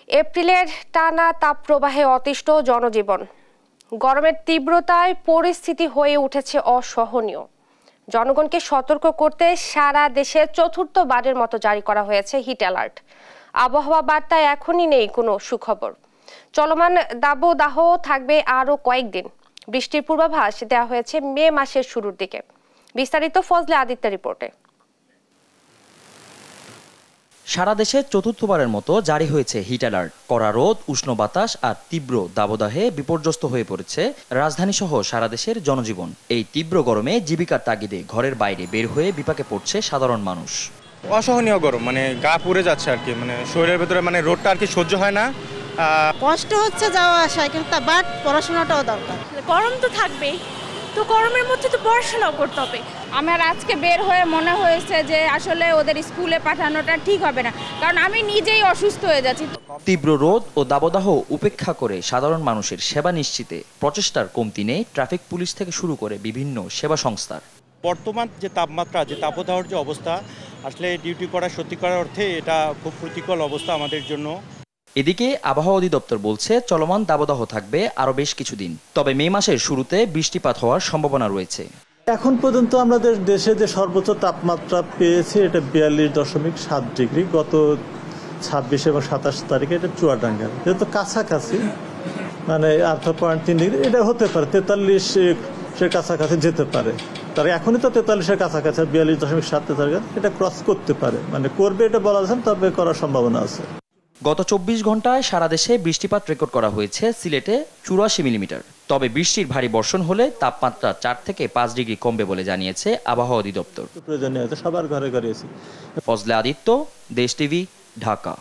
এপ্রিলের টানা তাপপ্রবাহে অতিষ্ঠ জনজীবন। গরমের তীব্রতায় পরিস্থিতি হয়ে উঠেছে অসহনীয়। জনগণকে সতর্ক করতে সারা দেশে চতুর্থবারের মতো জারি করা হয়েছে হিট অ্যালার্ট। আবহাওয়া বার্তায় এখনই নেই কোনো সুখবর। চলমান দাবদাহ থাকবে আরও কয়েকদিন। বৃষ্টির পূর্বাভাস দেওয়া হয়েছে মে মাসের শুরুর দিকে। বিস্তারিত ফজলে আদিত্যের রিপোর্টে। সারা দেশে চতুর্থবারের মতো জারি হয়েছে হিট অ্যালার্ট। কড়া রোদ, উষ্ণ বাতাস আর তীব্র দাবদাহে বিপর্যস্ত হয়ে পড়েছে রাজধানী সহ সারা দেশের জনজীবন। এই তীব্র গরমে জীবিকার তাগিদে ঘরের বাইরে বের হয়ে বিপাকে পড়ছে সাধারণ মানুষ। অসহনীয় গরম, গা পুড়ে যাচ্ছে আর কি, শরীরের ভেতরে রোদটা আর কি সহ্য হয় না। কষ্ট হচ্ছে যাওয়া আসায়, কিন্তু বাট পড়াশোনাটাও দরকার। গরম তো থাকবেই, তো গরমের মধ্যে তো পড়াশোনাও করতে হবে। আমার আজকে বের হয়ে মনে হয়েছে যে আসলে ওদের স্কুলে পাঠানোটা ঠিক হবে না, কারণ আমি নিজেই অসুস্থ হয়ে যাচ্ছি। তীব্র রোদ ও দাবদাহ উপেক্ষা করে সাধারণ মানুষের সেবা নিশ্চিতে প্রচেষ্টার কমতি নেই ট্রাফিক পুলিশ থেকে শুরু করে বিভিন্ন সেবা সংস্থার। বর্তমান যে তাপমাত্রা, যে তাপদাহর যে অবস্থা, আসলে ডিউটি করা সত্যিকার অর্থে এটা খুব ক্ষতিকর অবস্থা আমাদের জন্য। এদিকে আবহাওয়া অধিদপ্তর বলছে চলমান দাবদাহ থাকবে আরও বেশ কিছুদিন। তবে মে মাসের শুরুতে বৃষ্টিপাত হওয়ার সম্ভাবনা রয়েছে। এখন পর্যন্ত আমাদের দেশে যে সর্বোচ্চ তাপমাত্রা পেয়েছে এটা 42.7 ডিগ্রি। গত 26 এবং 27 তারিখে এটা চুয়াডাঙ্গা, যেহেতু কাছাকাছি 8.3 ডিগ্রি, এটা হতে পারে 43-এর কাছাকাছি যেতে পারে। তার এখনই তো 43-এর কাছাকাছি, 42.7 এটা ক্রস করতে পারে, করবে এটা বলা যাচ্ছে, তবে করার সম্ভাবনা আছে। গত 24 ঘন্টায় সারা দেশে বৃষ্টিপাত রেকর্ড করা হয়েছে সিলেটে 84 মিলিমিটার। তবে বৃষ্টির ভারী বর্ষণ হলে তাপমাত্রা 4 থেকে 5 ডিগ্রি কমবে বলে জানিয়েছে আবহাওয়া অধিদপ্তর। প্রয়োজনীয় সবার ঘরে ঘরে। ফজলে আদিত্য, দেশ টিভি, ঢাকা।